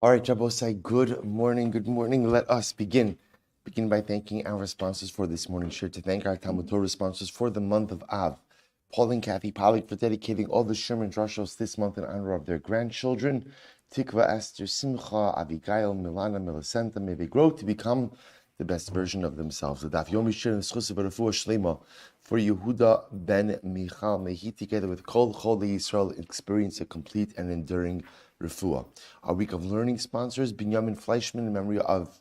All right, Jabosai, good morning, good morning. Let us begin. Begin by thanking our sponsors for this morning's share. To thank our Talmud Torah sponsors for the month of Av. Paul and Kathy Pollack for dedicating all the Sherman Drushos this month in honor of their grandchildren. Tikva, Esther, Simcha, Abigail, Milana, Millicenta. May they grow to become the best version of themselves. The Daf Yomi share and Schus B'Refuah Shlema for Yehuda ben Michal. May he, together with Kol Chol Yisrael, experience a complete and enduring refuah. Our week of learning sponsors Binyamin Fleischman in memory of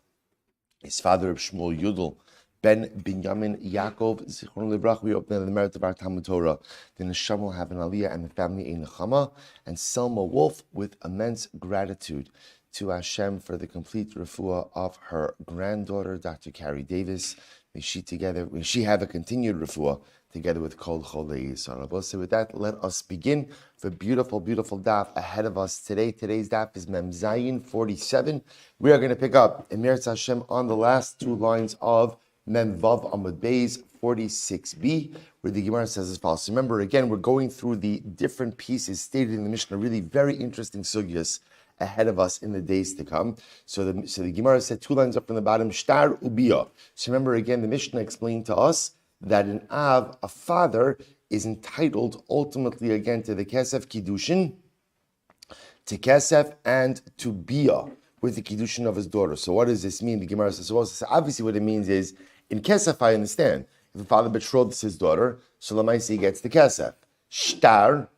his father Shmuel Yudel ben Binyamin Yaakov Zichron Librach. We open the merit of our Talmud Torah. The Neshama will have an Aliyah and the family a Nechama, and Selma Wolf with immense gratitude to Hashem for the complete refuah of her granddaughter, Dr. Carrie Davis. May she have a continued refuah together with Kol Cholei Yisrael. So with that, let us begin the beautiful, beautiful daf ahead of us today. Today's daf is Mem Zayin 47. We are going to pick up Emir Hashem on the last two lines of Mem Vav Amud Beis 46b, where the Gemara says as follows. Remember, again, we're going through the different pieces stated in the Mishnah, really very interesting sugyas ahead of us in the days to come. So the Gemara said two lines up from the bottom, Shtar Ubiyah. So remember, again, the Mishnah explained to us that an Av, a father, is entitled ultimately again to the Kesef Kiddushin, to Kesef and to Bia with the Kiddushin of his daughter. So what does this mean? The Gemara says, well, obviously what it means is, in Kesef I understand, if a father betroths his daughter, so Lamaisi gets the Kesef. Shtar,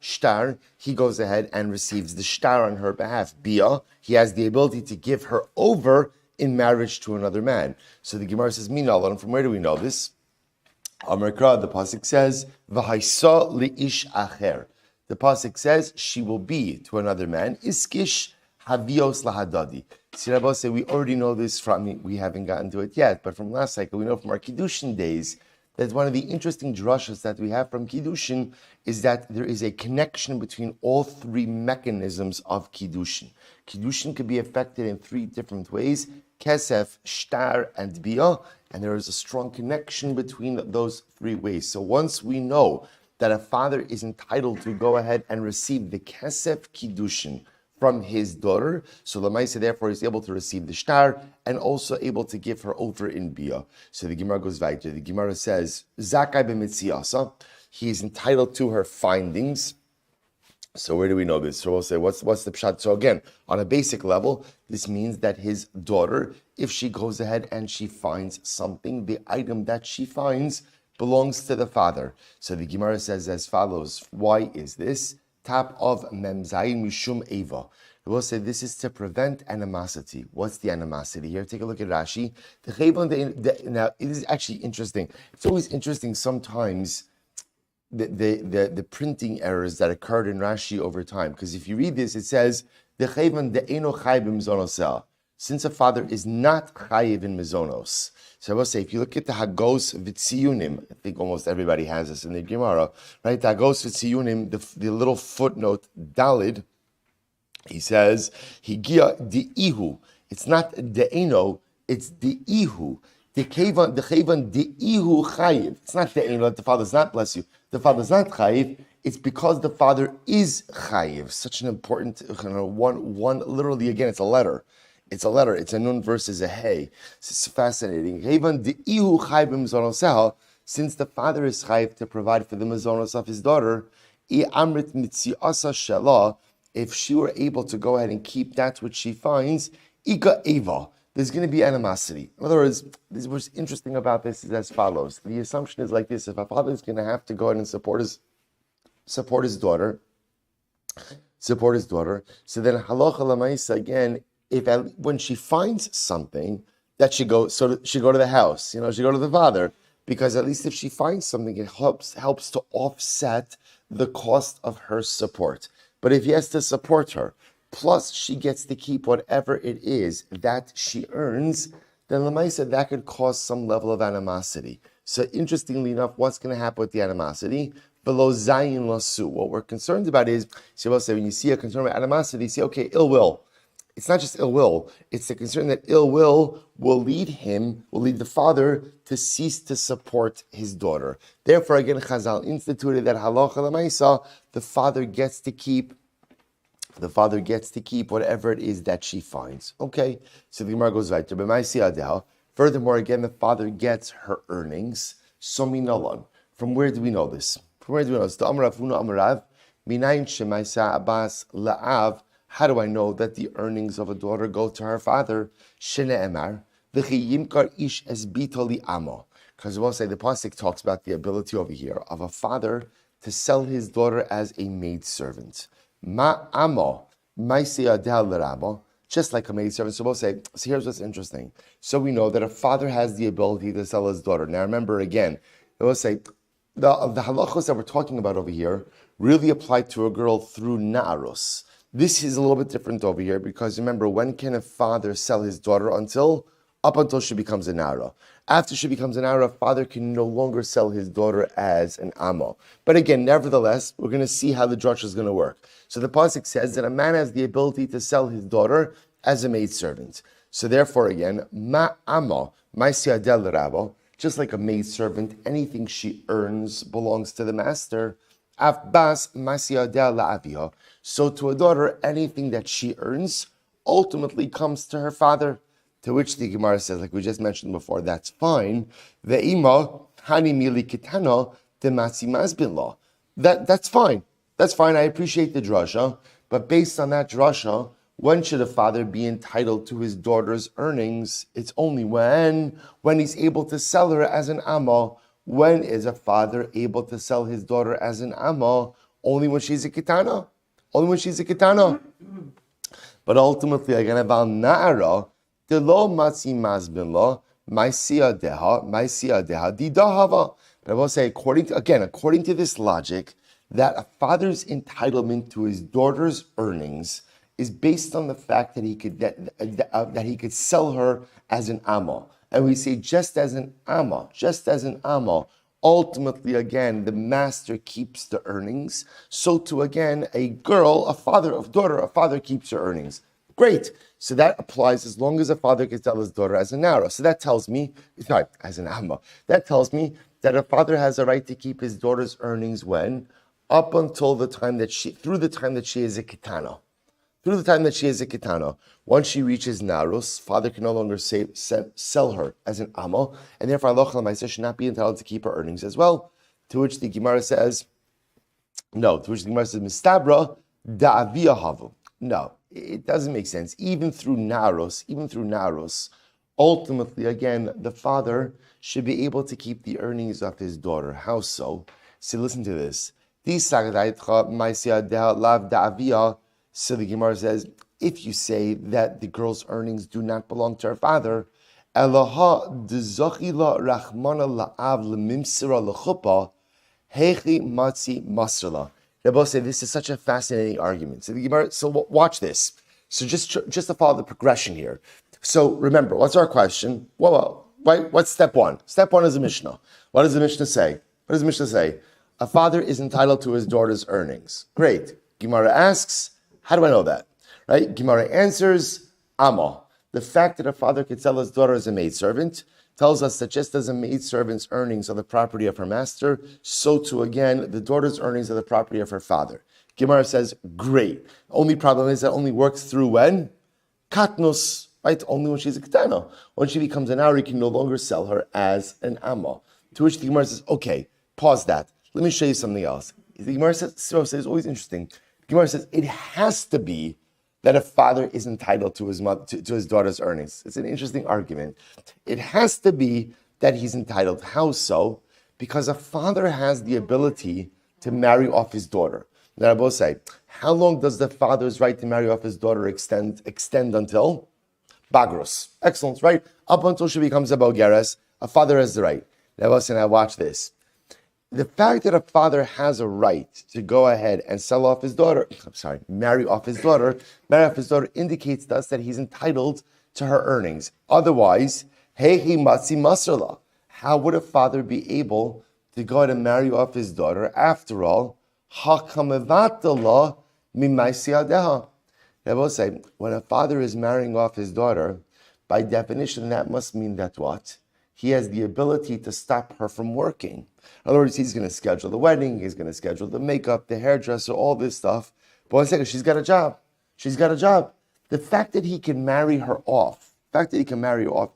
he goes ahead and receives the shtar on her behalf. Bia, he has the ability to give her over in marriage to another man. So the Gemara says, Minal, and from where do we know this? Amarkra, the pasuk says, "V'haisa liish acher." The pasuk says she will be to another man. Iskish havios lahadadi. See, Rabbi say we already know this from. We haven't gotten to it yet, but from last cycle we know from our kiddushin days that one of the interesting drashas that we have from kiddushin is that there is a connection between all three mechanisms of kiddushin. Kiddushin could be affected in three different ways: kesef, shtar, and bia. And there is a strong connection between those three ways. So once we know that a father is entitled to go ahead and receive the kesef kiddushin from his daughter, so Lamaisa therefore is able to receive the shtar and also able to give her over in bia. So the Gemara goes weiter. The Gemara says, Zakai b'mitziasa, he is entitled to her findings. So where do we know this? So we'll say, what's the pshat? So again, on a basic level, this means that his daughter, if she goes ahead and she finds something, the item that she finds belongs to the father. So the Gemara says as follows. Why is this? Top of Mem Zayin Mishum Eva. We'll say this is to prevent animosity. What's the animosity here? Take a look at Rashi. Now, it is actually interesting. It's always interesting sometimes the printing errors that occurred in Rashi over time. Because if you read this, it says, since a father is not chayiv in mizonos. So I will say, if you look at the Hagos V'tziyunim, I think almost everybody has this in the Gemara, right? The Hagos V'tziyunim, the little footnote, Dalid, he says, Higia di'ihu. It's not de'eno, it's di'ihu. The chevan di'ihu chayiv. It's not de'eno, the father's not, bless you, the father's not chayiv. It's because the father is chayiv. Such an important, one literally, again, it's a letter. It's a letter. It's a nun versus a hey. It's fascinating. Since the father is chayiv to provide for the mazonos of his daughter, if she were able to go ahead and keep that which she finds, there's going to be animosity. In other words, what's interesting about this is as follows. The assumption is like this: if a father is going to have to go ahead and support his daughter, so then halacha l'maisa again. When she finds something, that she go to the house, she go to the father, because at least if she finds something, it helps to offset the cost of her support. But if he has to support her, plus she gets to keep whatever it is that she earns, then Lamaisa, that could cause some level of animosity. So interestingly enough, what's going to happen with the animosity? Below Zayin Lasu. What we're concerned about is, when you see a concern about animosity, you see, okay, ill will. It's not just ill will, it's the concern that ill will lead the father to cease to support his daughter. Therefore, again, Chazal instituted that halacha l'maisa, the father gets to keep the father gets to keep whatever it is that she finds. Okay, so the Gemara goes right to furthermore, again, the father gets her earnings. So minalan. From where do we know this? From where do we know this? The Amar Avuna Amarav, minayin shemaisa Abbas la'av. How do I know that the earnings of a daughter go to her father? Shene emar v'chi yimkar ish es bitoli amo. Because we'll say the pasuk talks about the ability over here of a father to sell his daughter as a maidservant. Ma amo, just like a maidservant. So we'll say, so here's what's interesting. So we know that a father has the ability to sell his daughter. Now remember again, we'll say, the halachos that we're talking about over here really apply to a girl through na'aros. This is a little bit different over here because remember, when can a father sell his daughter up until she becomes a nara? After she becomes an nara, a father can no longer sell his daughter as an amo. But again, nevertheless, we're going to see how the drasha is going to work. So the pasuk says that a man has the ability to sell his daughter as a maidservant. So therefore, again, ma amo, ma siadel rabo, just like a maidservant, anything she earns belongs to the master. Afbas ma siadel la'aviha. So to a daughter, anything that she earns ultimately comes to her father. To which the Gemara says, like we just mentioned before, that's fine. Ve'ima hani mili kitano demasi mazbin law. That's fine. That's fine. I appreciate the drasha, but based on that drasha, when should a father be entitled to his daughter's earnings? It's only when he's able to sell her as an amo. When is a father able to sell his daughter as an amo? Only when she's a kitana. Only when she's a kitana. But ultimately, again, about na'ara, the lo matzi mazbin lo, my siadeha didahava. But I will say, according to this logic, that a father's entitlement to his daughter's earnings is based on the fact that he could sell her as an amo. And we say just as an amo, ultimately, again, the master keeps the earnings. So too, again, a father keeps her earnings. Great. So that applies as long as a father can sell his daughter as a nara. So that tells me, sorry, as an amma. That tells me that a father has a right to keep his daughter's earnings when? Up until through the time that she is a kitana. Through the time that she is a kitana. Once she reaches narus, father can no longer sell her as an amma, and therefore Allah should not be entitled to keep her earnings as well. To which the Gemara says, mistabra da'aviyah havu. No, it doesn't make sense. Even through narus, ultimately, again, the father should be able to keep the earnings of his daughter. How so? See, listen to this. So the Gemara says, if you say that the girl's earnings do not belong to her father, they both say this is such a fascinating argument. So watch this. So just to follow the progression here. So remember, what's our question? What's step one? Step one is a Mishnah. What does the Mishnah say? A father is entitled to his daughter's earnings. Great. Gemara asks, how do I know that? Right? Gemara answers, Amma. The fact that a father could sell his daughter as a maidservant tells us that just as a maidservant's earnings are the property of her master, so too again, the daughter's earnings are the property of her father. Gemara says, great. Only problem is that only works through when? Katnus, right? Only when she's a ketana. When she becomes an Ari, you can no longer sell her as an Amma. To which the Gemara says, okay, pause that. Let me show you something else. The Gemara says, it's always interesting. The Gemara says, it has to be that a father is entitled to his daughter's earnings. It's an interesting argument. It has to be that he's entitled. How so? Because a father has the ability to marry off his daughter. Now I both say, how long does the father's right to marry off his daughter extend until? Bagros. Excellent, right? Up until she becomes a Bogeres, a father has the right. Now watch this. The fact that a father has a right to go ahead and marry off his daughter indicates to us that he's entitled to her earnings. Otherwise, how would a father be able to go ahead and marry off his daughter? After all, when a father is marrying off his daughter, by definition, that must mean that what? He has the ability to stop her from working. In other words, he's going to schedule the wedding, he's going to schedule the makeup, the hairdresser, all this stuff. But one second, she's got a job. She's got a job. The fact that he can marry her off,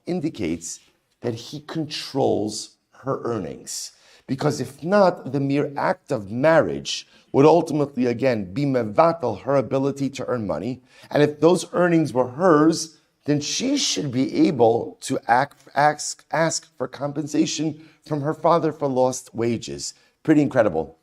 indicates that he controls her earnings. Because if not, the mere act of marriage would ultimately, again, be mevatel, her ability to earn money. And if those earnings were hers, then she should be able to ask for compensation from her father for lost wages. Pretty incredible.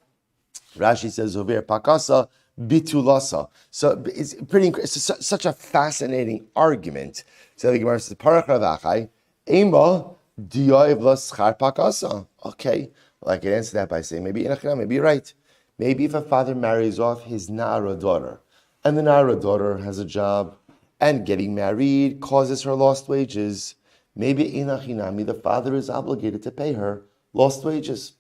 Rashi says, Over pakasa bitulasa. So it's such a fascinating argument. So the Gemara says, Parach Ravachai, Ema diyav l'schar pakasa. Okay, well, I can answer that by saying, maybe you're right. Maybe if a father marries off his Na'ara daughter, and the Na'ara daughter has a job, and getting married causes her lost wages, maybe inachinami, the father is obligated to pay her lost wages.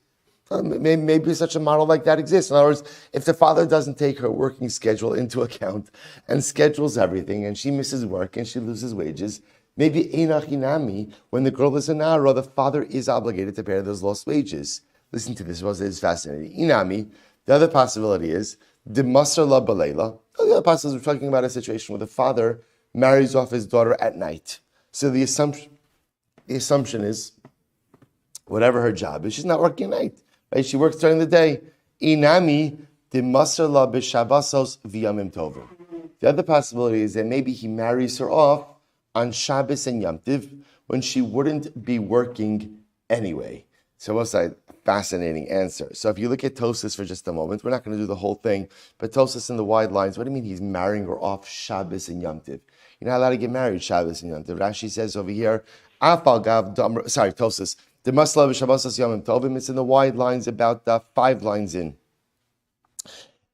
Maybe such a model like that exists. In other words, if the father doesn't take her working schedule into account and schedules everything, and she misses work and she loses wages, maybe inachinami, when the girl is a Na'ara, the father is obligated to pay her those lost wages. Listen to this, it's fascinating. Inami, the other possibility is, the Masr la Balayla. The other possibility is we're talking about a situation where the father marries off his daughter at night. So the assumption is, whatever her job is, she's not working at night. Right? She works during the day. Inami, the Masr la B'Shabbasos v'Yamim Tovim. The other possibility is that maybe he marries her off on Shabbos and Yom Tiv when she wouldn't be working anyway. So what's that? Fascinating answer. So if you look at Tosas for just a moment, we're not going to do the whole thing, but Tosas in the wide lines, what do you mean he's marrying her off Shabbos and Yom Tiv? You're not allowed to get married Shabbos and Yom Tiv. Rashi says over here, Tosas, the Maslav Shabbos Yom Tovim, it's in the wide lines about 5 lines in.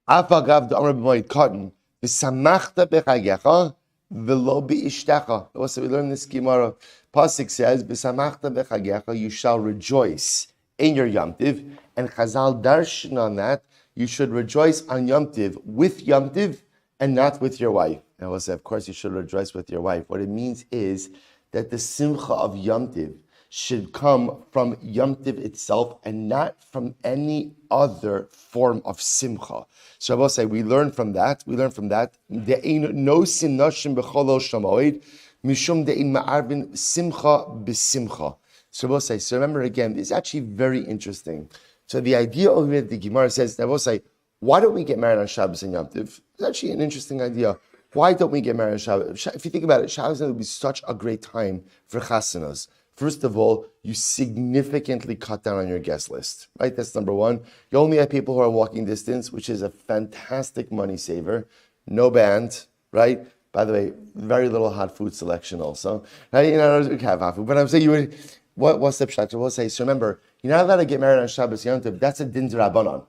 Afal gav d'amr b'moed cotton, v'samachta b'chagecha, v'lo b'ishtecha. Also, we learn this Gemara. Pasuk says, v'samachta b'chagecha, you shall rejoice in your Yom Tiv, and Chazal darshan on that, you should rejoice on Yom Tiv with Yom Tiv and not with your wife. And I will say, of course, you should rejoice with your wife. What it means is that the simcha of Yom Tiv should come from Yom Tiv itself and not from any other form of simcha. So I will say, we learn from that, de'ein no sin nashim b'chol shamoid, mishum de'ein ma'arvin simcha b'simcha. So we'll say, so remember again, it's actually very interesting. So the idea of it, the Gemara says, I will say, why don't we get married on Shabbos and Yom Tiv? It's actually an interesting idea. Why don't we get married on Shabbos? If you think about it, Shabbos would be such a great time for chasanas. First of all, you significantly cut down on your guest list, right? That's number one. You only have people who are walking distance, which is a fantastic money saver. No band, right? By the way, very little hot food selection also. Right? You know, we have hot food, but I'm saying you would... What's the pshat? We'll say, so remember, you're not allowed to get married on Shabbos Yom Tov. That's a din d'Rabbanan.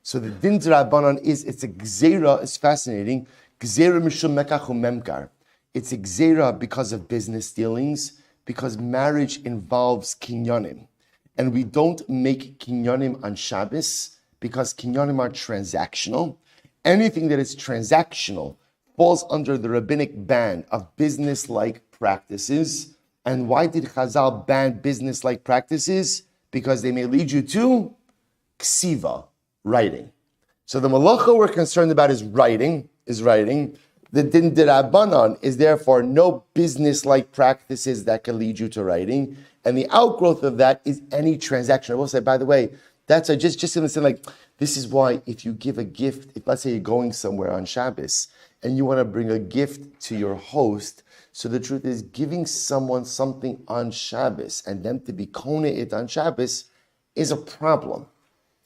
So the din d'Rabbanan it's a gzeira, it's fascinating. Gzeira mishum mekach memkar. It's a gzeira because of business dealings, because marriage involves kinyanim. And we don't make kinyanim on Shabbos because kinyanim are transactional. Anything that is transactional falls under the rabbinic ban of business-like practices. And why did Chazal ban business-like practices? Because they may lead you to ksiva, writing. So the malacha we're concerned about is writing. The din d'Rabbanan is therefore no business-like practices that can lead you to writing. And the outgrowth of that is any transaction. I will say, by the way, that's just in the sense, like, this is why if you give a gift, if let's say you're going somewhere on Shabbos, and you want to bring a gift to your host, so the truth is, giving someone something on Shabbos and them to be kone it on Shabbos is a problem.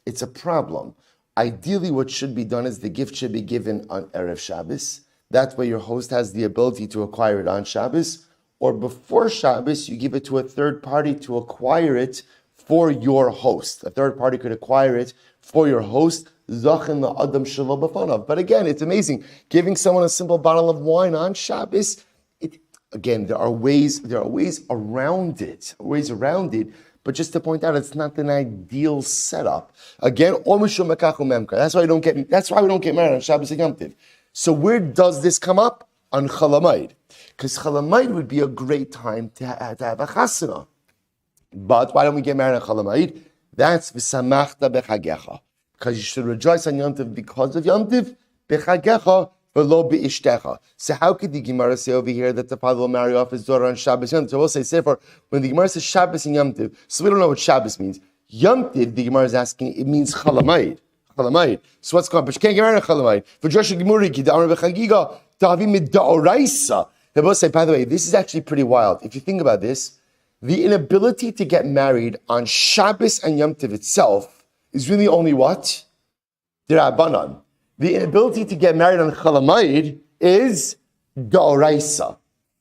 It's a problem. Ideally, what should be done is the gift should be given on Erev Shabbos. That way your host has the ability to acquire it on Shabbos. Or before Shabbos, you give it to a third party to acquire it for your host. A third party could acquire it for your host. Zachin la'adam shelo b'fanav. But again, it's amazing. Giving someone a simple bottle of wine on Shabbos, again, there are ways around it. But just to point out, it's not an ideal setup. Again, that's why we don't get married on Shabbos and Yom Tov. So where does this come up? On Chalamayid. Because Chalamayid would be a great time to have a chasana. But why don't we get married on Chalamayid? That's v'samachta b'chagecha. Because you should rejoice on Yom Tov because of Yom Tov, bechagecha v'lo be'ishtecha. So how could the Gemara say over here that the father will marry off his daughter on Shabbos Yom Tov? So we'll say, therefore, when the Gemara says Shabbos and Yom Tov, so we don't know what Shabbos means. Yom Tov, the Gemara is asking, it means Chalamayid. Chalamayid. So what's called? But you can't get married on Chalamayid. For Joshua Gemuri, ki da'amar v'chagiga, ta'avi mid-da'oraisa. They both say, by the way, this is actually pretty wild. If you think about this, the inability to get married on Shabbos and Yom Tov itself is really only what? D'Rabbanan. The inability to get married on Chalamayid is Da'oraisa.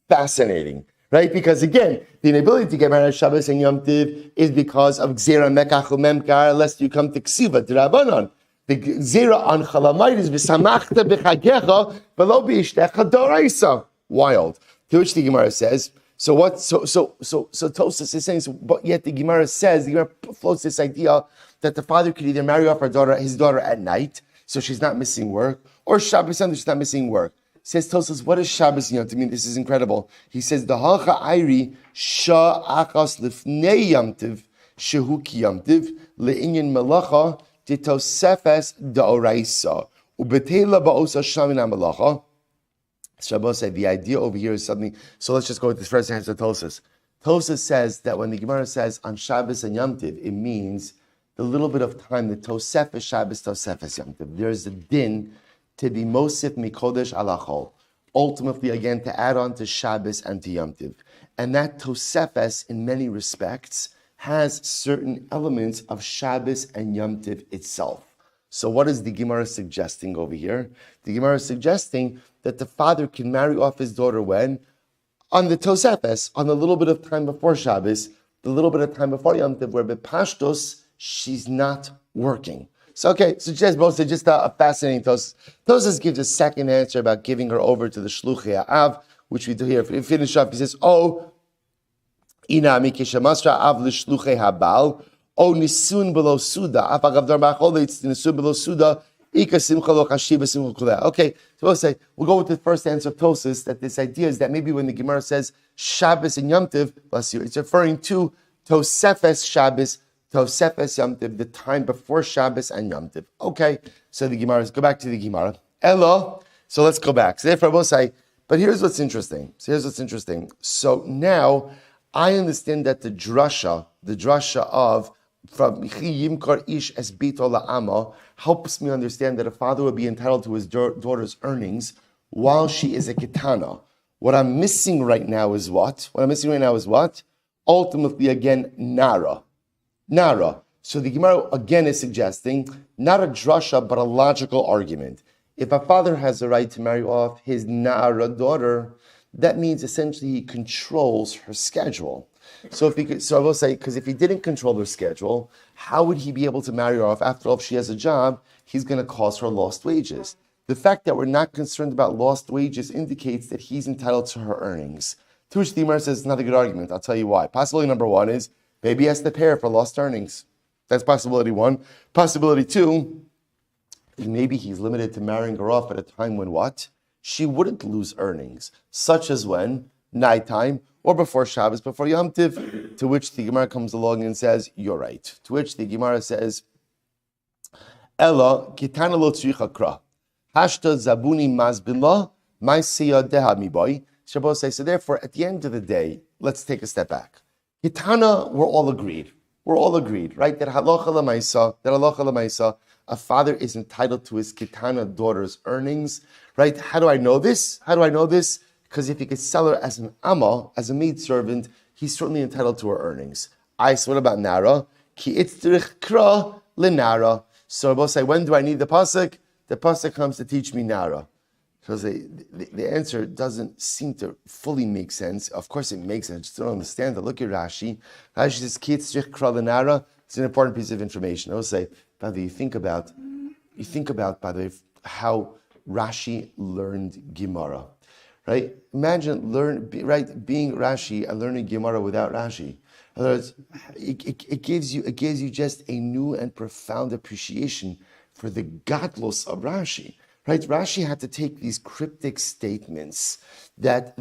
Fascinating, right? Because again, the inability to get married on Shabbos and Yom Tov is because of Gzera Mekach Memkar, lest you come to Ksiva, D'Rabbanan. The Gzera on Chalamayid is V'samachta b'chagecha v'lo b'ishtecha Da'oraisa. Wild. To which the Gemara says, so Tosas is saying, but yet the Gemara says, the Gemara floats this idea that the father could either marry off his daughter at night, so she's not missing work, or Shabbos Sunday, she's not missing work. Says Tosas, what is Shabbos Yom Tov? I mean, this is incredible. He says, the halcha airi sha achas lifnei Yom Tov shehu ki Yom Tov le'inyan melacha titosefes da'oraisa ubetela ba'osa shamina melacha. Shabbos said the idea over here is something. So let's just go with this first answer. Tosas. Tosas says that when the Gemara says on Shabbos and Yom Tov, it means the little bit of time, the Tosefes Shabbos, Tosefes Yom Tov. There's a din to be Mosif Mikodesh Alachol. Ultimately, again, to add on to Shabbos and to Yom Tov. And that Tosefes, in many respects, has certain elements of Shabbos and Yom Tov itself. So what is the Gemara suggesting over here? The Gemara is suggesting that the father can marry off his daughter when? On the Tosefes, on the little bit of time before Shabbos, the little bit of time before Yom Tov, where Bepashtos, she's not working. So okay, so just a fascinating Tosas. Tosas gives a second answer about giving her over to the Shluchei Av, which we do here. If we finish up, he says, Inami kishamasra av l'shluchei habal, nisun below suda, afagav dar machol, it's nisun below suda, ika simcha lo chashiva simcha kuleh. Okay, so we'll go with the first answer of Tosas, that this idea is that maybe when the Gemara says Shabbos and Yom Tov, bless you, it's referring to Tosefes Shabbos, Tosefes Yom Tov, the time before Shabbos and Yom Tov. Okay, so the Gemara, go back to the Gemara. Elo, so let's go back. So therefore I will say, but here's what's interesting. So now, I understand that the drasha of from Yimkar Ish es Bito La'ama helps me understand that a father would be entitled to his daughter's earnings while she is a ketana. What I'm missing right now is what? Ultimately, again, Nara. So the Gemara again is suggesting not a drasha, but a logical argument. If a father has the right to marry off his Nara daughter, that means essentially he controls her schedule. So I will say, because if he didn't control her schedule, how would he be able to marry her off? After all, if she has a job, he's going to cause her lost wages. The fact that we're not concerned about lost wages indicates that he's entitled to her earnings. To which the Gemara says it's not a good argument. I'll tell you why. Possibility number one is maybe he has to pay her for lost earnings. That's possibility one. Possibility two is maybe he's limited to marrying her off at a time when what? She wouldn't lose earnings, such as when? Nighttime, or before Shabbos, before Yom Tov, to which the Gemara comes along and says, you're right. To which the Gemara says, Ella, kitana lo tzricha kra. Hashta zabuni mazbinla, ma'isiya deha miboy. Shabbos says, so therefore, at the end of the day, let's take a step back. Kitana, we're all agreed, right? That halacha l'maisa, a father is entitled to his kitana daughter's earnings, right? How do I know this? Because if he could sell her as an amma, as a maid servant, he's certainly entitled to her earnings. So what about Nara? Ki itzrich kra lenara. So I will say, when do I need the pasuk? The pasuk comes to teach me Nara. So the answer doesn't seem to fully make sense. Of course it makes sense, I just don't understand it. Look at Rashi. Rashi says, Ki itzrich kra lenara. It's an important piece of information. I will say, by the way, you think about, by the way, how Rashi learned Gemara. Right? Imagine being Rashi and learning Gemara without Rashi. In other words, it gives you just a new and profound appreciation for the godless of Rashi. Right? Rashi had to take these cryptic statements that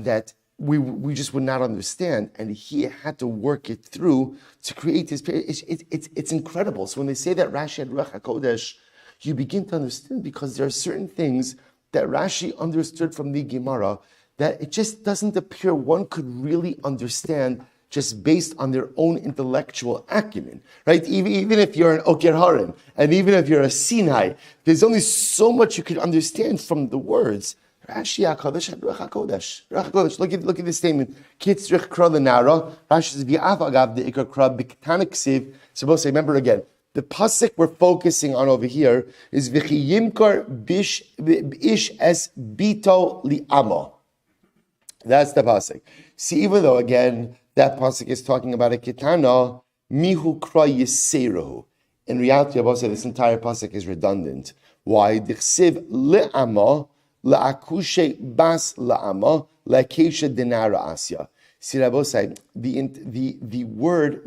we just would not understand, and he had to work it through to create this. It's incredible. So when they say that Rashi had Ruach HaKodesh, You begin to understand because there are certain things that Rashi understood from the Gemara that it just doesn't appear one could really understand just based on their own intellectual acumen, right? Even if you're an Oker Harim, and even if you're a Sinai, there's only so much you can understand from the words. Rashi HaKadosh had Ruach HaKodesh. Look at this statement. Kitzrich kra lenara. Rashi says, V'af agav de'ikar kra b'ketana ksiv. Supposed to remember again, the pasuk we're focusing on over here is V'chi yimkar ish es bito li'amo. That's the pasuk. See, even though, again, that pasuk is talking about a ketana, mihu kra yiserahu. In reality, Abba said this entire pasuk is redundant. Why? Dichsiv le'ama, le'akushe bas le'ama, le'kesha denara asya. See, Abba said the word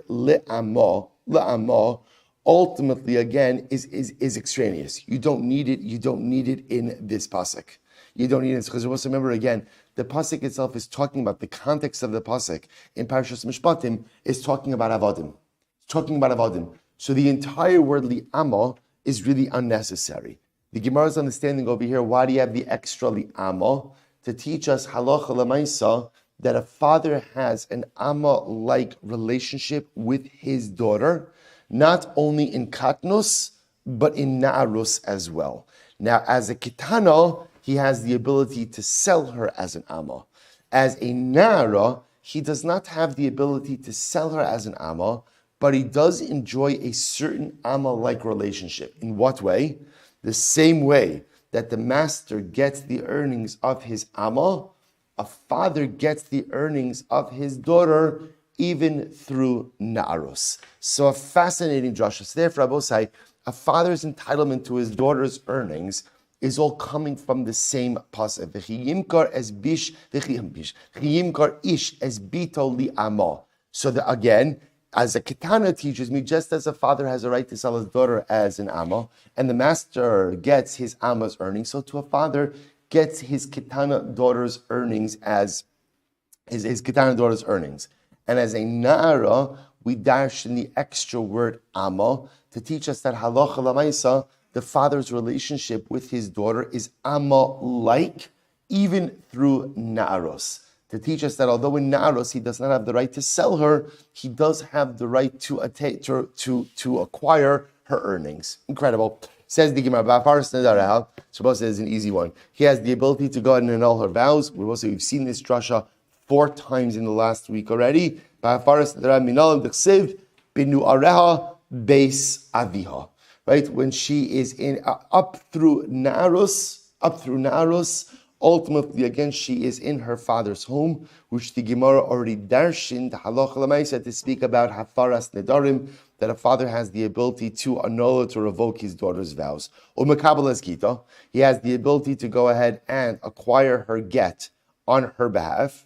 le'ama, ultimately, again, is extraneous. You don't need it. You don't need it in this pasuk. You don't need it because you remember again. The pasuk itself is talking about the context of the pasuk in Parashas Mishpatim is talking about avodim. It's talking about avodim. So the entire word li'ama is really unnecessary. The Gemara's understanding over here, why do you have the extra li'ama? To teach us halacha l'maisa that a father has an ama-like relationship with his daughter, not only in katnus, but in na'arus as well. Now, as a kitana, he has the ability to sell her as an amma. As a nara, he does not have the ability to sell her as an amma, but he does enjoy a certain amma-like relationship. In what way? The same way that the master gets the earnings of his amma, a father gets the earnings of his daughter, even through na'arus. So a fascinating drasha. So therefore, Abosai, a father's entitlement to his daughter's earnings is all coming from the same pasuk. V'chiyimkar es bish, v'chiyimkar ish es bito li'ama. So that again, as a ketana teaches me, just as a father has a right to sell his daughter as an amma, and the master gets his amma's earnings, so to a father gets his ketana daughter's earnings as his ketana daughter's earnings. And as a nara, we dash in the extra word amma to teach us that halacha l'maisa, the father's relationship with his daughter is amma-like, even through na'aros. To teach us that although in na'aros he does not have the right to sell her, he does have the right to acquire her earnings. Incredible. Says the Gemara, Shabbos says an easy one. He has the ability to go ahead and annul her vows. We've seen this drasha 4 times in the last week already. Right, when she is in up through Narus, ultimately again she is in her father's home, which the Gemara already darshin the halacha l'maisa to speak about hafaras nedarim, that a father has the ability to annul or to revoke his daughter's vows. Umekabel eskita, he has the ability to go ahead and acquire her get on her behalf.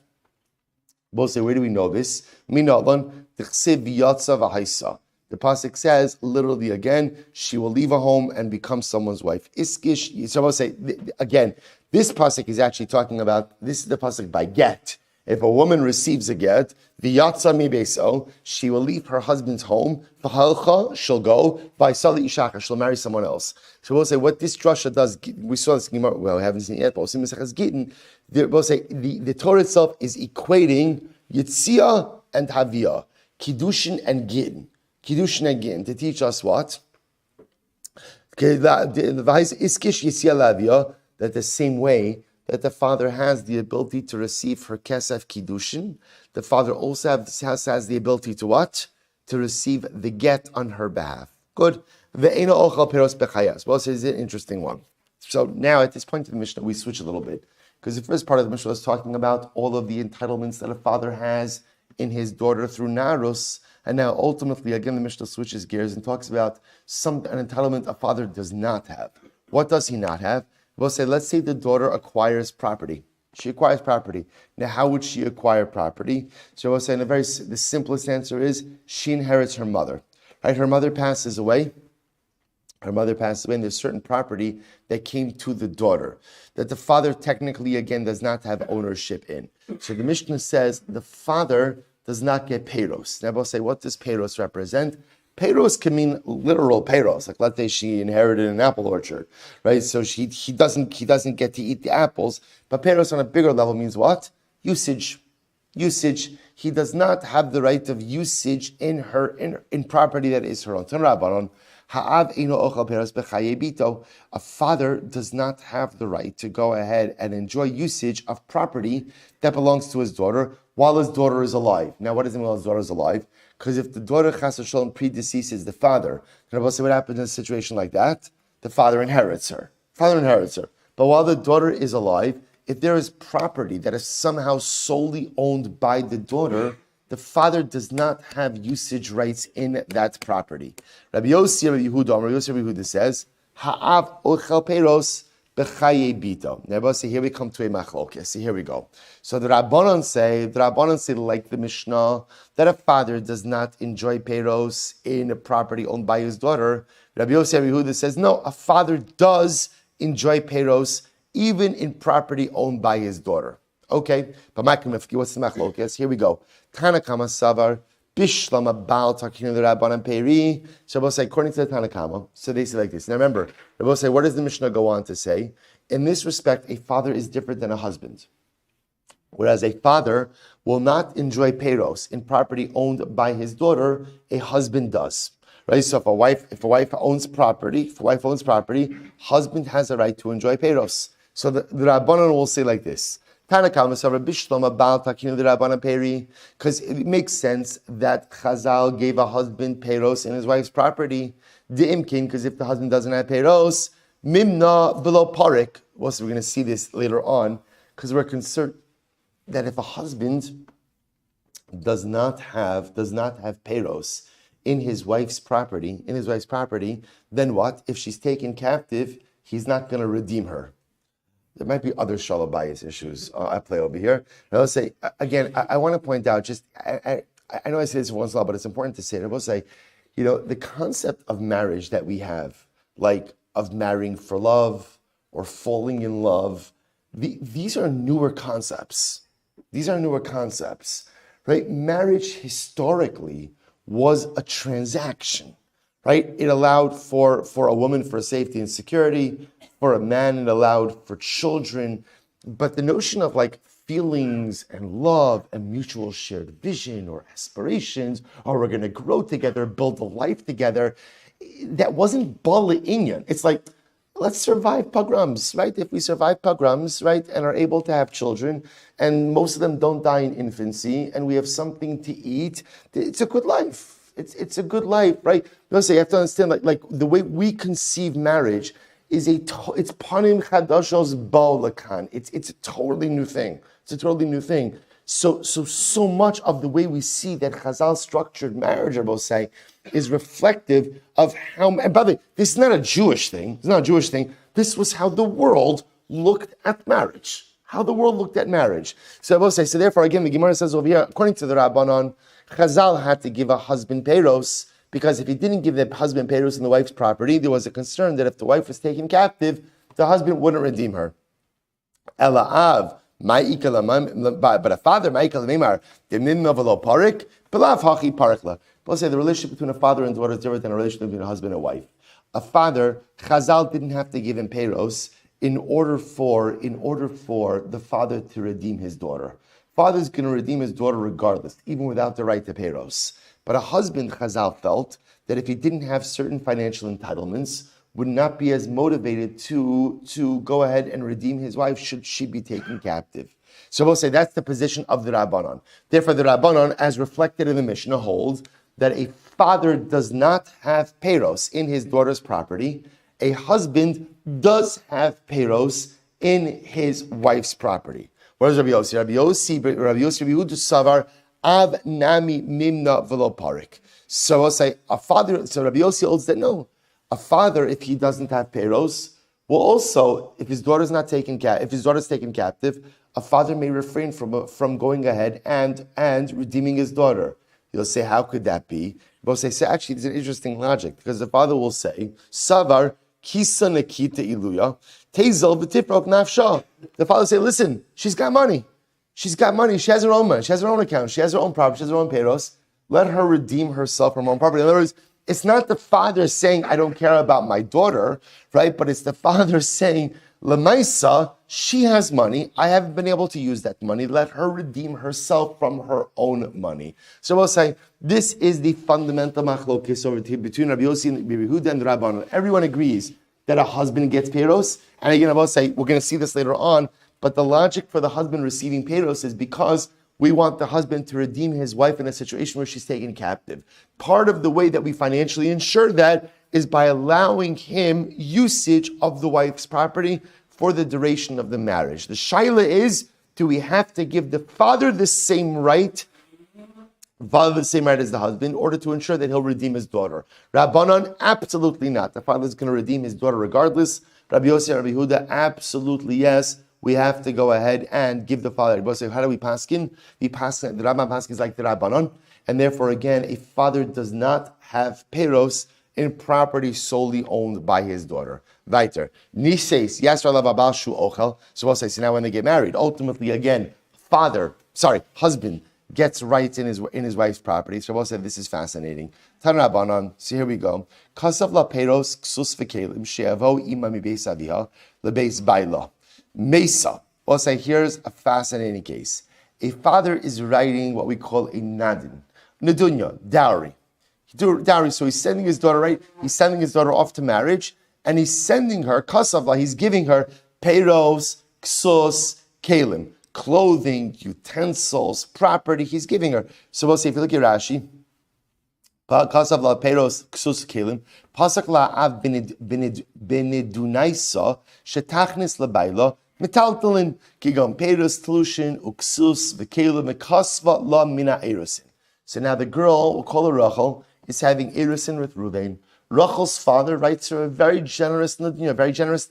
We'll say, where do we know this? Minalan tichsev yatsa v'haisa. The pasuk says, literally again, she will leave a home and become someone's wife. Iskish, so I will say, again, this pasuk is actually talking about, this is the pasuk by get. If a woman receives a get, v'yatsa mi beso, she will leave her husband's home, v'halcha, she'll go, v'aisali ishaka, she'll marry someone else. So we'll say, what this drasha does, we saw this, well, we haven't seen it yet, but we'll see Mesechus Gittin, we'll say, the Torah itself is equating Yitzia and Havia, Kiddushin and Gittin. Kiddushin again, to teach us what? That the same way that the father has the ability to receive her kesef kiddushin, the father also has the ability to what? To receive the get on her behalf. Good. Well, this is an interesting one. So now at this point of the Mishnah, we switch a little bit. Because the first part of the Mishnah is talking about all of the entitlements that a father has in his daughter through Narus. And now, ultimately, again, the Mishnah switches gears and talks about an entitlement a father does not have. What does he not have? We'll say, let's say the daughter acquires property. She acquires property. Now, how would she acquire property? So we'll say, the simplest answer is she inherits her mother. Right? Her mother passes away. And there's certain property that came to the daughter that the father technically, again, does not have ownership in. So the Mishnah says the father does not get peiros. Now we'll say, what does peiros represent? Peiros can mean literal peiros. Like let's say she inherited an apple orchard, right? So he doesn't get to eat the apples. But peiros on a bigger level means what? Usage. He does not have the right of usage in property that is her own. A father does not have the right to go ahead and enjoy usage of property that belongs to his daughter while his daughter is alive. Now, what does it mean while his daughter is alive? Because if the daughter chas v'sholom predeceases the father, then what happens in a situation like that? The father inherits her. But while the daughter is alive, if there is property that is somehow solely owned by the daughter, the father does not have usage rights in that property. Rabbi Yehuda says, "Ha'av ochel peiros b'chaye bito." Now, here we come to a machlokes. See, here we go. So the Rabbanon say, like the Mishnah, that a father does not enjoy peiros in a property owned by his daughter. Rabbi Yehuda says, no, a father does enjoy peiros even in property owned by his daughter. Okay, but what's the machlokes? Here we go. Tanakama savar bishlama bal takinu the Rabbanan peri. So Rabbi say, according to the Tanakama, so they say like this. Now remember, Rabbi say, what does the Mishnah go on to say? In this respect, a father is different than a husband. Whereas a father will not enjoy peiros in property owned by his daughter, a husband does. Right? So if a wife owns property, husband has a right to enjoy peiros. So the Rabbanan will say like this. Because it makes sense that Chazal gave a husband peiros in his wife's property. Because if the husband doesn't have peiros, mimna below parik. Well, so we're going to see this later on, because we're concerned that if a husband does not have peiros in his wife's property, then what? If she's taken captive, he's not going to redeem her. There might be other shalom bias issues at play over here. And I'll say, again, I want to point out, I know I say this once in a while, but it's important to say it. I will say, the concept of marriage that we have, like of marrying for love or falling in love, these are newer concepts. Right? Marriage historically was a transaction, right? It allowed for a woman for safety and security. For a man, it allowed for children. But the notion of like feelings and love and mutual shared vision or aspirations, or we're going to grow together, build a life together, that wasn't bala inyan. It's like, let's survive pogroms, right? If we survive pogroms, right, and are able to have children, and most of them don't die in infancy, and we have something to eat, it's a good life. It's a good life, right? You have to understand, like the way we conceive marriage is it's panim chadashos ba'olakan. It's a totally new thing. So much of the way we see that Chazal structured marriage, I will say, is reflective of how. And by the way, this is not a Jewish thing. This was how the world looked at marriage. So I will say. So therefore, again, the Gemara says over here, according to the Rabbanon, Chazal had to give a husband peiros, because if he didn't give the husband peiros in the wife's property, there was a concern that if the wife was taken captive, the husband wouldn't redeem her. Ela'av, but a father, we'll say the relationship between a father and daughter is different than a relationship between a husband and wife. A father, Chazal didn't have to give him peiros in order for the father to redeem his daughter. Father's going to redeem his daughter regardless, even without the right to peiros. But a husband, Chazal felt that if he didn't have certain financial entitlements, would not be as motivated to go ahead and redeem his wife should she be taken captive. So we'll say that's the position of the Rabbanon. Therefore, the Rabbanon, as reflected in the Mishnah, holds that a father does not have peiros in his daughter's property. A husband does have peiros in his wife's property. What is Rabbi Yossi? Rabbi Yehuda Savar Av Nami Mimna Velo Parik. So I'll say a father. So Rabbi Yossi holds that no, a father, if he doesn't have peiros, will also, if his daughter's taken captive, a father may refrain from going ahead and redeeming his daughter. You'll say, how could that be? We'll say, actually, there's an interesting logic, because the father will say, Savar Kisa Nakita Iluya, Tezel V'tifrok Nafsha. The father will say, listen, she's got money. She has her own money. She has her own account. She has her own property. She has her own peiros. Let her redeem herself from her own property. In other words, It's not the father saying, I don't care about my daughter, right? But it's the father saying, Lamaisa, she has money. I haven't been able to use that money. Let her redeem herself from her own money. So we'll say, this is the fundamental machlokes over between Rabbi Yossi and Rabbi Yehuda and Rabbanan. Everyone agrees that a husband gets peiros. And again, I will say, we're going to see this later on, but the logic for the husband receiving peiros is because we want the husband to redeem his wife in a situation where she's taken captive. Part of the way that we financially ensure that is by allowing him usage of the wife's property for the duration of the marriage. The shaila is, do we have to give the father the same right as the husband in order to ensure that he'll redeem his daughter? Rabbanan, absolutely not. The father is going to redeem his daughter regardless. Rabbi Yossi and Rabbi Yehuda, absolutely yes. We have to go ahead and give the father. How do we paskin? The Rabban paskin is like the Rabbanon, and therefore again, a father does not have peiros in property solely owned by his daughter. Weiter. Nises, Yasra Lavabal Shu Ochel. So we'll say, so now when they get married, ultimately again, husband gets rights in his wife's property. So we'll say, this is fascinating. Tan Rabbanon, so here we go. Kasav la peiros ksus v'kelim she'avo ima mibeis aviha lebeis baila. Mesa. We'll say, here's a fascinating case. A father is writing what we call a nadin. Nadunya, dowry. Dowry, so he's sending his daughter, right? He's sending his daughter off to marriage, and he's sending her, kasavla, he's giving her peiros, ksus, kalim, clothing, utensils, property, he's giving her. So we'll say, if you look at Rashi, kasavla, peiros, ksus, kalim, pasak la'av benedunaisa, shetachnis labayla, metaltalin, kigam peiros, tlushin, uksus, v'kalim, mekasva la mina Aerosene. So now the girl, we'll call her Rahul, is having Aerosene with Ruvain. Rachel's father writes her a very generous nad and a very generous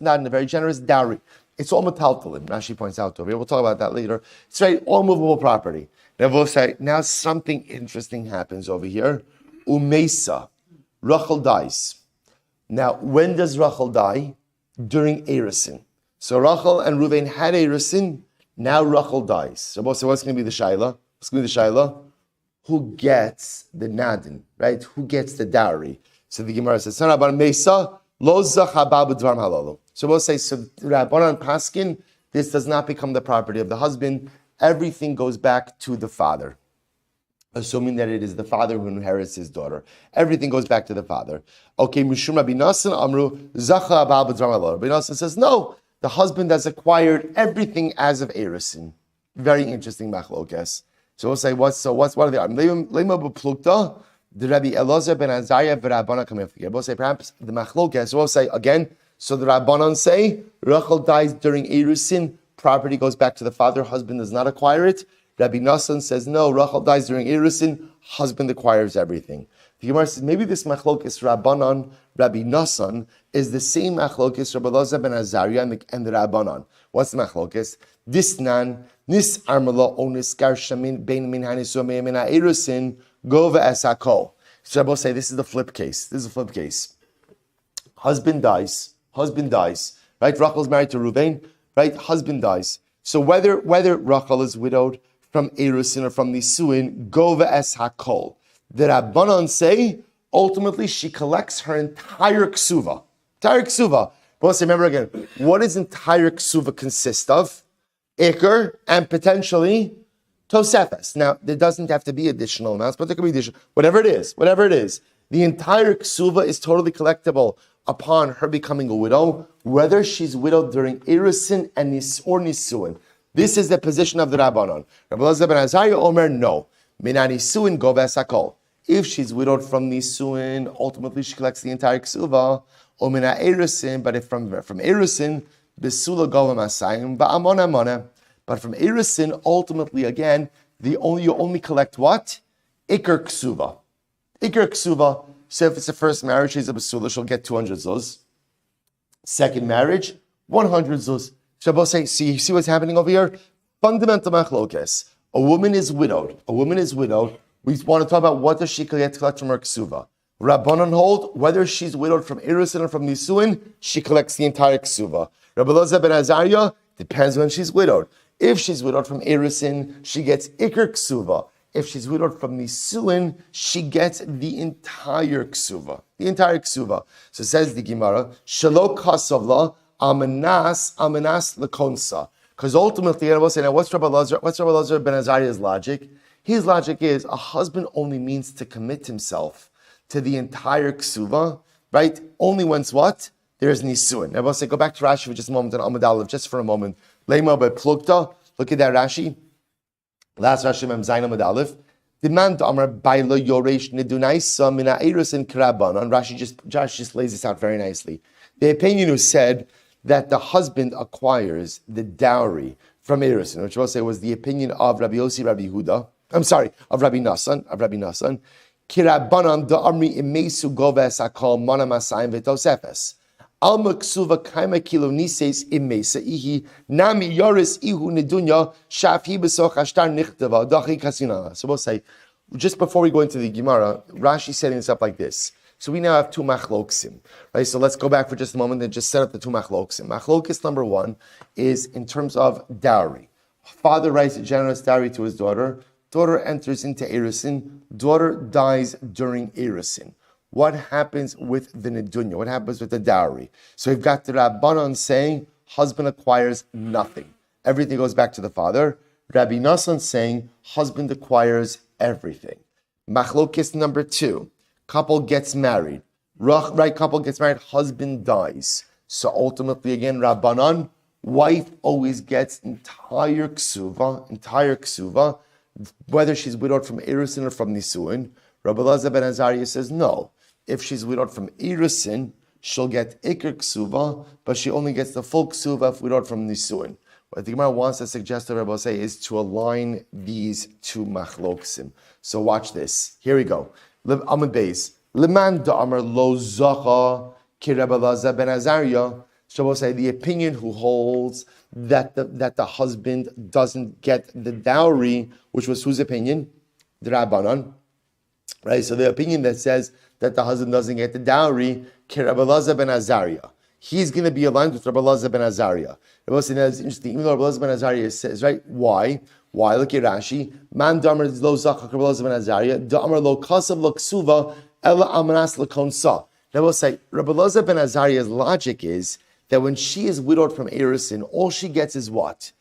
dowry. It's all metaltalin, Rashi points out over here. We'll talk about that later. It's right, all movable property. Now we'll say, now something interesting happens over here. Umesa, Rachel dies. Now, when does Rachel die? During Aerosene. So Rachel and Ruvain had Aerosene, now Rachel dies. So what's going to be the shaila? What's going to be the shaila? Who gets the nadin, right? Who gets the dowry? So the Gemara says, so we'll say, so Rabbanan Paskin, this does not become the property of the husband. Everything goes back to the father, assuming that it is the father who inherits his daughter. Everything goes back to the father. Okay, Mishum Rabbi Nassan Amru, Zacha Abal B'dvar Halal. Rabbi Nassan says, no, the husband has acquired everything as of Aerosene. Very interesting machlokes. So we'll say, what are they? Lema b'plukta, the Rabbi Elazar ben Azariah v'Rabbanan come together. We'll say perhaps the machlokes. So we'll say again. So the Rabbanan say Rachel dies during Aerosene, property goes back to the father. Husband does not acquire it. Rabbi Nassan says no. Rachel dies during Aerosene, husband acquires everything. The Gemara says maybe this machlokes Rabbanan, Rabbi Nassan is the same machlokes Rabbi Elazar ben Azariah and the Rabbanan. What's the machlokes? Disnan. Nis armala onis garshamin bein min hanisu min Aerosene gova esakol. So Rabbi say this is the flip case. Husband dies, right? Rachel's married to Ruvain, right? Husband dies. So whether Rachel is widowed from Aerosene or from Nisuin, gova esakol. The Rabbanon say ultimately she collects her entire ksuva. But remember again, what does entire ksuva consist of? Iker and potentially Tosefes. Now, there doesn't have to be additional amounts, but there can be additional. Whatever it is. The entire ksuva is totally collectible upon her becoming a widow, whether she's widowed during Aerosene or Nisuin. This is the position of the Rabbanon. Rabbi Elazar ben Azariah Omer, no. Mina Nisuin go v'esakol. If she's widowed from Nisuin, ultimately she collects the entire ksuva. Or mina Aerosene, but if from Aerosene, Besula Golam Asayim, Ba'amona Mona. But from Aerosene, ultimately, again, you only collect what? Iker Ksuva. So if it's the first marriage, she's a Besula, she'll get 200 zuz. Second marriage, 100 zuz. Shabbos say, see what's happening over here? Fundamental machlokes. A woman is widowed. We want to talk about what does she get to collect from her Ksuva. Rabbanan hold, whether she's widowed from Aerosene or from Nisuin, she collects the entire ksuva. Rabbi Elazar ben Azariah, depends when she's widowed. If she's widowed from Aerosene, she gets Iker ksuva. if she's widowed from Nisuin, she gets the entire ksuva. The entire ksuva. So says the Gemara, Shalo kasavla amanas lekonsa. Because ultimately, I will say, now what's Rabbi Elazar ben Azariah's logic? His logic is a husband only means to commit himself to the entire ksuva, right? Only once what? There's Nisuin. Now I will say, go back to Rashi for just a moment and Amud Aleph, just for a moment. Lema by Plukta. Look at that Rashi. Last Rashi Mem Zayin Amud Aleph. Demand Amar Baila Yoresh Nedunaisa Mina Aerosene Karabanan. Rashi just lays this out very nicely. The opinion who said that the husband acquires the dowry from Aerosene, which we'll say was the opinion of Rabbi Yossi, Rabbi Huda. Of Rabbi Nasan. Kirabanan da Amri Imesu Goves Akal Mana Masayim Vetosefes. Alma ksuva kaima kilo nises imesa ihi nami yoris ihu nedunya shafi besoch ashtar nichtava dachi kasina. So we'll say, just before we go into the Gemara, Rashi setting this up like this. So we now have two machloksim, right? So let's go back for just a moment and just set up the two machloksim. Machlokis number one is in terms of dowry. Father writes a generous dowry to his daughter. Daughter enters into Aerosene. Daughter dies during Aerosene. What happens with the nedunya? What happens with the dowry? So we've got the Rabbanon saying husband acquires nothing. Everything goes back to the father. Rabbi Nasan saying husband acquires everything. Machlokis number two. Couple gets married. Right, couple gets married, husband dies. So ultimately again, Rabbanon, wife always gets entire ksuva, whether she's widowed from Aerosene or from Nisuin. Rabbi Elazar ben Azariah says no. If she's widowed from Aerosene, she'll get Iker Ksuva, but she only gets the full Ksuva if widowed from Nisuin. What the Gemara wants to suggest to Rabbi say is to align these two machloksim. So watch this. Here we go. Amud Beis. Leman da'amar lo zacha ki Rabbi Elazar ben Azariah. So we'll say the opinion who holds that the husband doesn't get the dowry, which was whose opinion? The Rabbanon. Right, so the opinion that says that the husband doesn't get the dowry, Rabbi Elazar ben Azariah, he's going to be aligned with Rabbi Elazar ben Azariah. Rabbi Elazar is interesting, even though Rabbi Elazar ben Azariah says, right, why? Look at Rashi. Man damar lo zachak Rabbi Elazar ben Azariah, damar lo kasav lo ksuva, ela amanas lo konsa. Now we'll say, Rabbi Elazar ben Azariah's logic is that when she is widowed from Aerosene, all she gets is what?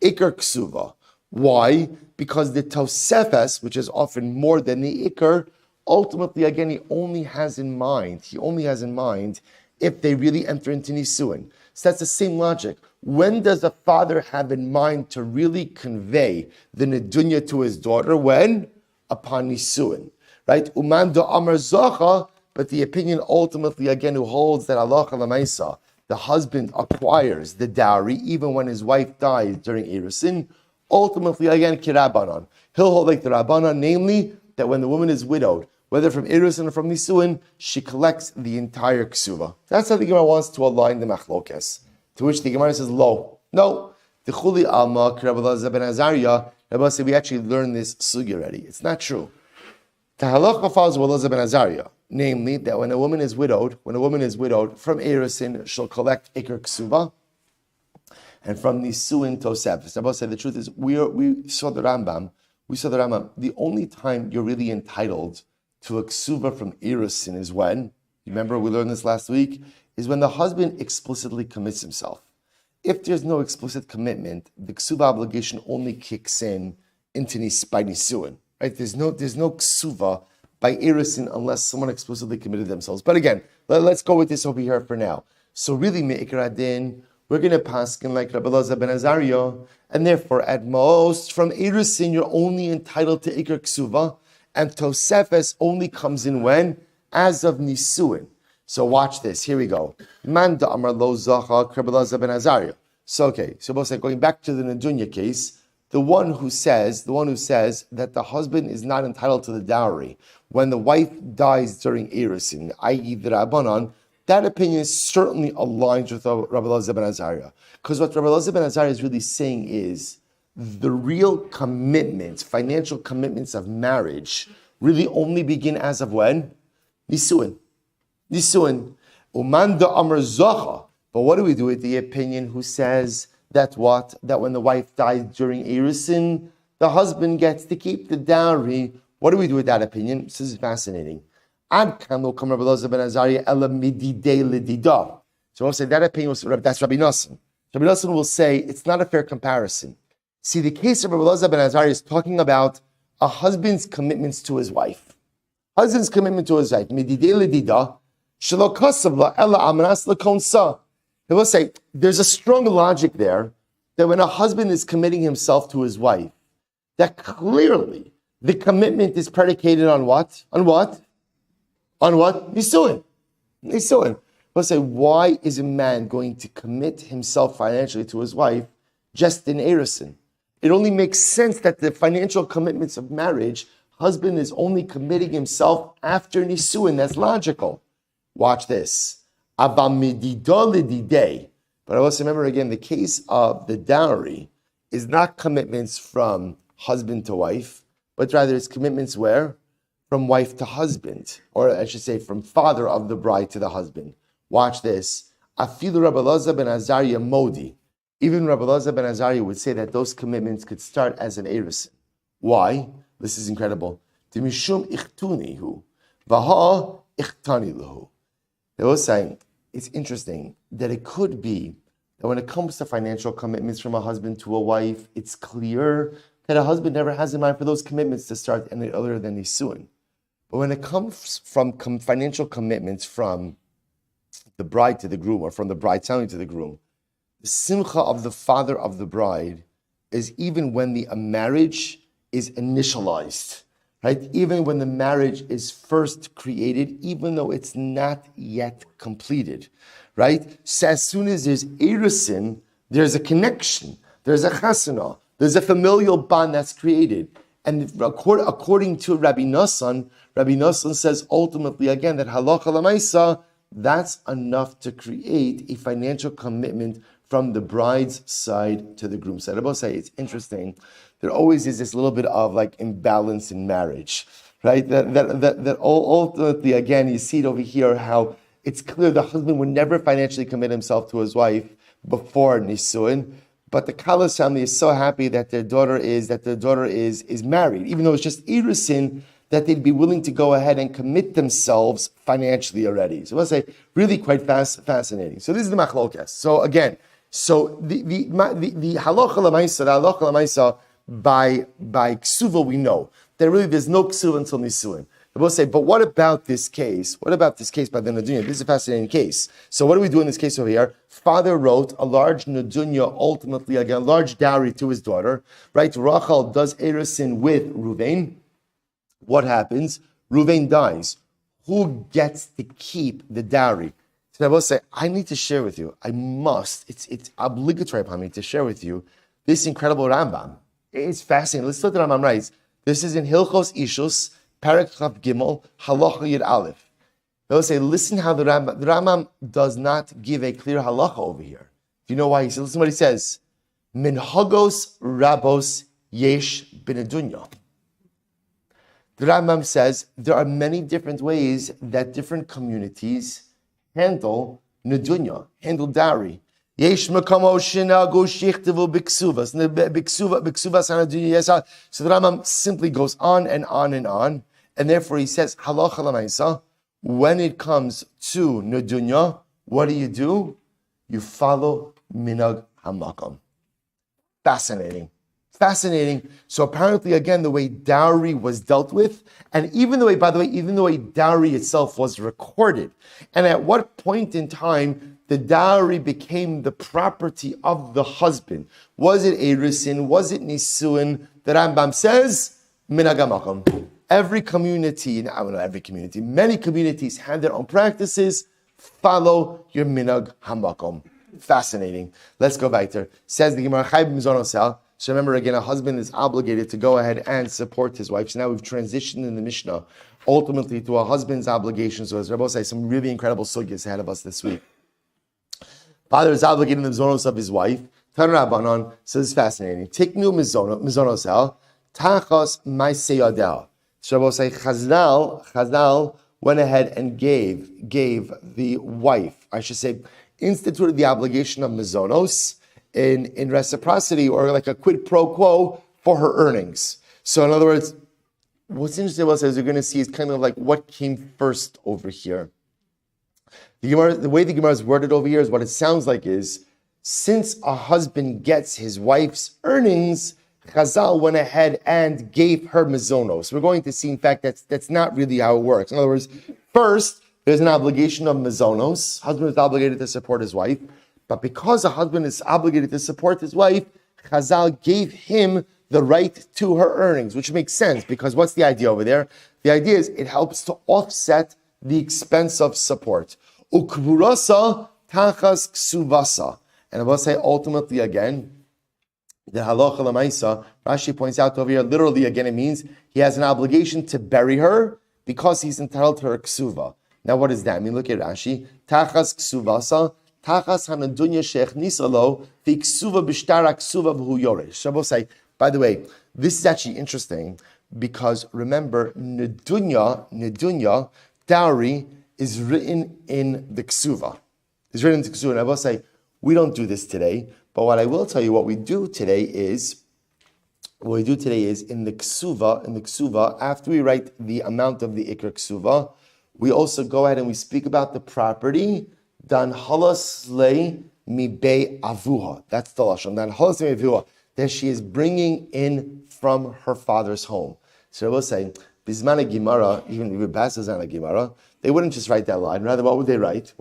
Iker ksuva. Why? Because the Tosefes, which is often more than the Iker, ultimately, again, he only has in mind if they really enter into Nisuin. So that's the same logic. When does a father have in mind to really convey the Nedunya to his daughter? When? Upon Nisuin. Right? Uman do Amar Zacha, but the opinion ultimately, again, who holds that Allah Lamaisa, the husband acquires the dowry even when his wife dies during Aerosene. Ultimately, again, Kirabanan. He'll hold like the Rabbanan, namely, that when the woman is widowed, whether from Aerosene or from Nisuin, she collects the entire ksuva. That's how the Gemara wants to align the machlokes. To which the Gemara says, no. The Chuli Alma, Rabbi Elazar ben Azariah, Rabbi said, we actually learned this sugi already. It's not true. The halacha follows Rabbi Elazar ben Azariah, namely, that when a woman is widowed from Aerosene, she'll collect Iker ksuva, and from Nisuin Tosef. Rabbi said the truth is, we saw the Rambam. The only time you're really entitled to a ksuva from Aerosene is when, remember we learned this last week, is when the husband explicitly commits himself. If there's no explicit commitment, the ksuva obligation only kicks in into by Nisuin. Right? There's no ksuva by Aerosene unless someone explicitly committed themselves. But again, let's go with this over here for now. So really, Me'ikar Adin, we're going to paskin like Rabbi Elazar ben Azariah, and therefore, at most, from Aerosene, you're only entitled to Iker Ksuva, and Tosefes only comes in when? As of Nisuin. So watch this. Here we go. Man da'amar lo zacha Rabbi Elazar ben Azariah. So we'll say, going back to the Nedunya case, the one who says that the husband is not entitled to the dowry when the wife dies during Aerosene, i.e. the Rabbanon, that opinion certainly aligns with Rabbi Elazar ben Azariah. Because what Rabbi Elazar ben Azariah is really saying is the real commitments, financial commitments of marriage, really only begin as of when? Nisuin. Umanda Amar Zacha. But what do we do with the opinion who says that when the wife dies during Aerosene, the husband gets to keep the dowry. What do we do with that opinion? This is fascinating. Ad kan lo kam Rabbi Elazar ben Azariah ela mididei lidida. So I'll say that opinion was that's Rabbi Nosson. Rabbi Nosson will say it's not a fair comparison. See, the case of Rabbi Elazar ben Azariah is talking about a husband's commitments to his wife. Husband's commitment to his wife. Mididei lidida shelo kasav la ela amanas lekonsa. He will say there's a strong logic there that when a husband is committing himself to his wife, that clearly the commitment is predicated on what? On what? On what? Nisuin. We'll say, why is a man going to commit himself financially to his wife just in Aerosene? It only makes sense that the financial commitments of marriage, husband is only committing himself after Nisuin. That's logical. Watch this. But I also remember again, the case of the dowry is not commitments from husband to wife, but rather it's commitments where? From wife to husband, or I should say from father of the bride to the husband. Watch this. Afilu Rabbi Elazar ben Azariah modi. Even Rabbi Elazar ben Azariah would say that those commitments could start as an Aerosene. Why? This is incredible. Timishum ichtunihu, vaha ichtani lahu. They were saying, it's interesting that it could be that when it comes to financial commitments from a husband to a wife, it's clear that a husband never has in mind for those commitments to start any other than Nisuin. But when it comes from financial commitments from the bride to the groom, or from the bride's family to the groom, the simcha of the father of the bride is even when the marriage is initialized, right? Even when the marriage is first created, even though it's not yet completed, right? So as soon as there's Aerosene, there's a connection, there's a chasana, there's a familial bond that's created. And according to Rabbi Nosson says ultimately again that halacha l'maisa, that's enough to create a financial commitment from the bride's side to the groom's side. I will say it's interesting. There always is this little bit of like imbalance in marriage, right? That ultimately, again, you see it over here how it's clear the husband would never financially commit himself to his wife before Nisuin, but the Kala's family is so happy that their daughter is married, even though it's just Aerosene, that they'd be willing to go ahead and commit themselves financially already. So let's say really quite fascinating. So this is the machlokes. So again, the halacha l'maisa by ksuva we know that really there's no ksuva until nisuin. We'll say, but what about this case? What about this case by the Nadunya? This is a fascinating case. So what do we do in this case over here? Father wrote a large Nadunya, ultimately, again, a large dowry to his daughter, right? Rahul does Aerosene with Ruvain. What happens? Ruvain dies. Who gets to keep the dowry? So I will say, I need to share with you. I must. It's obligatory upon me to share with you this incredible Rambam. It's fascinating. Let's look at Rambam writes. This is in Hilchos Ishus, Parak Chav Gimel, Halacha Yud Aleph. They'll say, listen how the Rambam does not give a clear halacha over here. Do you know why? He says, listen what he says. Minhagos Rabos Yesh B'Nedunya. The Rambam says there are many different ways that different communities handle Nedunya, handle dowry. Yesh Makamo Shinago Shichtavu Biksuvas. Biksuvas Hanadunya. So the Rambam simply goes on and on and on. And therefore he says, halacha l'maisa, when it comes to Nedunya, what do? You follow minag hamakam. Fascinating. So apparently, again, the way dowry was dealt with, and even the way, by the way, even the way dowry itself was recorded, and at what point in time the dowry became the property of the husband. Was it Aerosene? Was it Nisuin? The Rambam says, minag hamakam. Every community, I don't know every community, many communities have their own practices. Follow your minag hamakom. Fascinating. Let's go back there. Says the Gemara, Chayv Mizon Osel. So remember again, a husband is obligated to go ahead and support his wife. So now we've transitioned in the Mishnah ultimately to a husband's obligation. So as Rabbi says, some really incredible sugyas ahead of us this week. Father is obligated in the mizonos of his wife. Tan Rabbanon says it's fascinating. Tiknu mizonosel tachos ma'aseyadel. So Rabbi say Chazal went ahead and gave the wife, I should say, instituted the obligation of mizonos in reciprocity, or like a quid pro quo for her earnings. So in other words, what's interesting about this, as you're going to see, is kind of like what came first over here. The way the Gemara is worded over here is what it sounds like is, since a husband gets his wife's earnings, Chazal went ahead and gave her mizonos. We're going to see, in fact, that's not really how it works. In other words, first, there's an obligation of mizonos. Husband is obligated to support his wife. But because a husband is obligated to support his wife, Chazal gave him the right to her earnings, which makes sense, because what's the idea over there? The idea is it helps to offset the expense of support. Ukvurasa tachas ksuvasa. And I will say ultimately again, the halacha l'maisa, Rashi points out over here, literally again, it means he has an obligation to bury her because he's entitled to her ksuva. Now what does that mean? Look at Rashi. Tachas ksuvasa, tachas hanadunya sheikh nisalo, the ksuva b'shtara ksuva v'hu yoresh. Shabbos say, by the way, this is actually interesting because remember, Nedunya, dowry, is written in the ksuva. It's written in the ksuva. And I will say, we don't do this today, but what I will tell you, what we do today is in the ksuva, after we write the amount of the ikra ksuva, we also go ahead and we speak about the property, dan halas le mi be avuha. That's the lashon. Dan halas le mi avuha, that she is bringing in from her father's home. So I will say, Bismana Gemara, even if Basazana Gemara, they wouldn't just write that line. Rather, what would they write?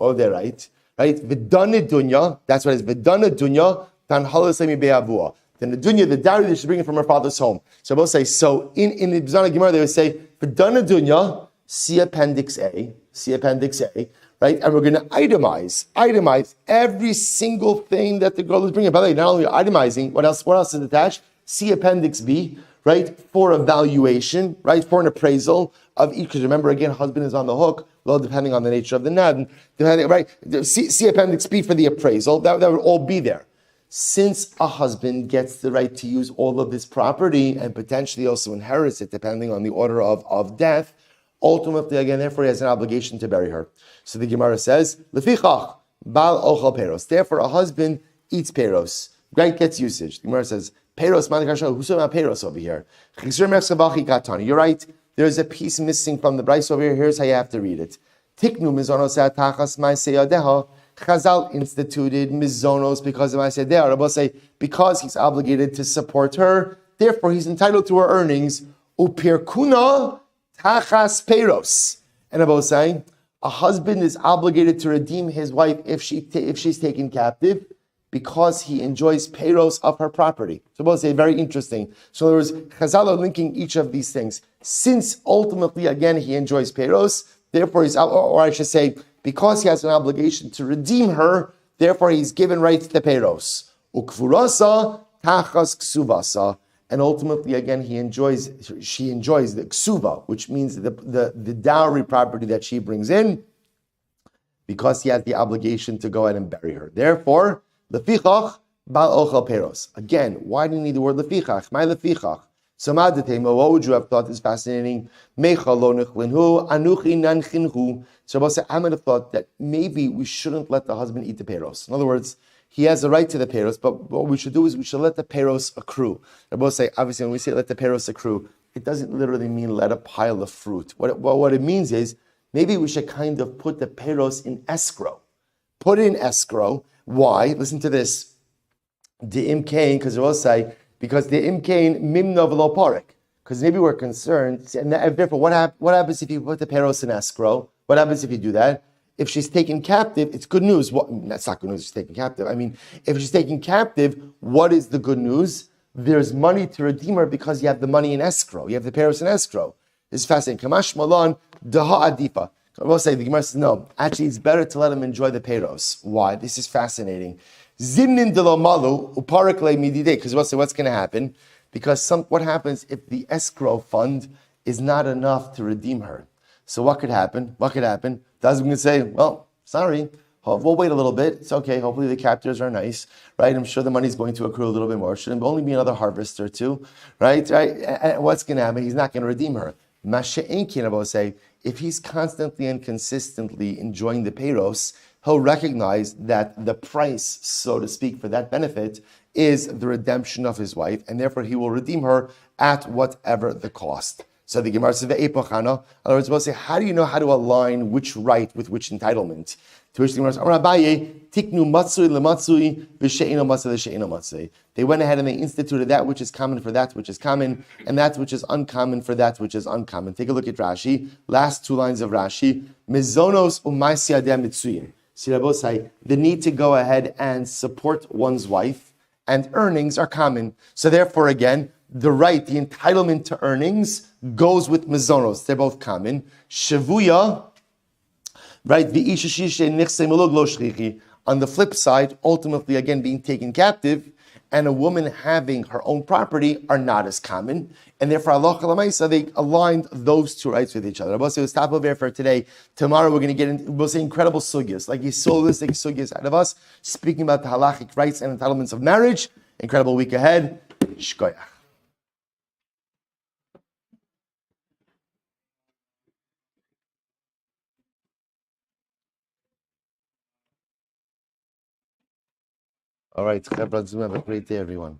Right? V'dana dunya, that's what it is. V'dana dunya, tan halasemi be'avua. Then the dunya, the dowry that she's bringing from her father's home. So I will say, so in the B'zana Gemara, they would say, v'dana dunya, see appendix A, right? And we're going to itemize every single thing that the girl is bringing. By the way, not only itemizing, what else is attached? See appendix B, right? For evaluation, right? For an appraisal of each. Because remember, again, husband is on the hook, well, depending on the nature of the nad, right? See appendix B for the appraisal. That would all be there. Since a husband gets the right to use all of this property and potentially also inherits it, depending on the order of death, ultimately, again, therefore, he has an obligation to bury her. So the Gemara says, Lefichach, bal ochal peros. Therefore, a husband eats peros. Right, gets usage. The Gemara says, peros, who's talking about peros over here? You're right. There's a piece missing from the Bryce over here. Here's how you have to read it. Tiknu mizonos tachas ma'aseyadeha. Chazal instituted mizonos because of ma'aseyadeha. Rabbi say, because he's obligated to support her, therefore he's entitled to her earnings. Upirkuna tachas peros. And Rabbi saying, a husband is obligated to redeem his wife if she's taken captive, because he enjoys peros of her property. So we'll say very interesting. So there was Chazal are linking each of these things. Since ultimately, again, he enjoys peros, therefore he's, or I should say, because he has an obligation to redeem her, therefore he's given right to the peros. Ukvurasa tachas ksuvasa. And ultimately, again, she enjoys the ksuva, which means the dowry property that she brings in, because he has the obligation to go ahead and bury her. Therefore, lefichach bal ochal peros. Again, why do you need the word lefichach? My lefichach. So what would you have thought is fascinating? Mecha lo nichlinhu, anuchi nanchinhu. So I might have thought that maybe we shouldn't let the husband eat the peros. In other words, he has a right to the peros, but what we should do is we should let the peros accrue. Rabbi say, obviously, when we say let the peros accrue, it doesn't literally mean let a pile of fruit. What it means is maybe we should kind of put the peros in escrow. Put it in escrow. Why? Listen to this. The imkain, because it will say, because the imkain mimno v'lo parek. Because maybe we're concerned, and therefore, what happens if you put the peros in escrow? What happens if you do that? If she's taken captive, it's good news. That's not good news, she's taken captive. I mean, if she's taken captive, what is the good news? There's money to redeem her because you have the money in escrow. You have the peros in escrow. This is fascinating. Kamash malan daha adifa. I will say, the Gemara says, no, actually it's better to let him enjoy the peros. Why? This is fascinating. Zimnin de lo malu uparak le midide. Because we'll say, what's going to happen? Because what happens if the escrow fund is not enough to redeem her? So what could happen? The husband can say, well, sorry, we'll wait a little bit. It's okay. Hopefully the captors are nice, right? I'm sure the money's going to accrue a little bit more. Shouldn't only be another harvest or two, right? And what's going to happen? He's not going to redeem her. Masha'enkin, I will say, if he's constantly and consistently enjoying the peros, he'll recognize that the price, so to speak, for that benefit is the redemption of his wife, and therefore he will redeem her at whatever the cost. So the Gemara says, "Ve'epochana." In other words, we'll say, how do you know how to align which right with which entitlement? To which the Gemara says, "Amar Abaye, tiknu matzui lematzui v'she'ino matzui l'she'ino matzui." They went ahead and they instituted that which is common for that which is common, and that which is uncommon for that which is uncommon. Take a look at Rashi. Last two lines of Rashi: Mizonos u'maisi adem mitzuyin. See, Rabbosai, the need to go ahead and support one's wife and earnings are common. So therefore, again, the right, the entitlement to earnings goes with mizonos. They're both common. Shavuya, right? On the flip side, ultimately, again, being taken captive and a woman having her own property are not as common. And therefore, Allah Lamaisa, they aligned those two rights with each other. Rabbi, we'll stop over here for today. Tomorrow, we're going to get into, we'll say incredible sugyas, like Yisolistic sugyas out of us, speaking about the halachic rights and entitlements of marriage. Incredible week ahead. Shkoyach. All right, have a great day, everyone.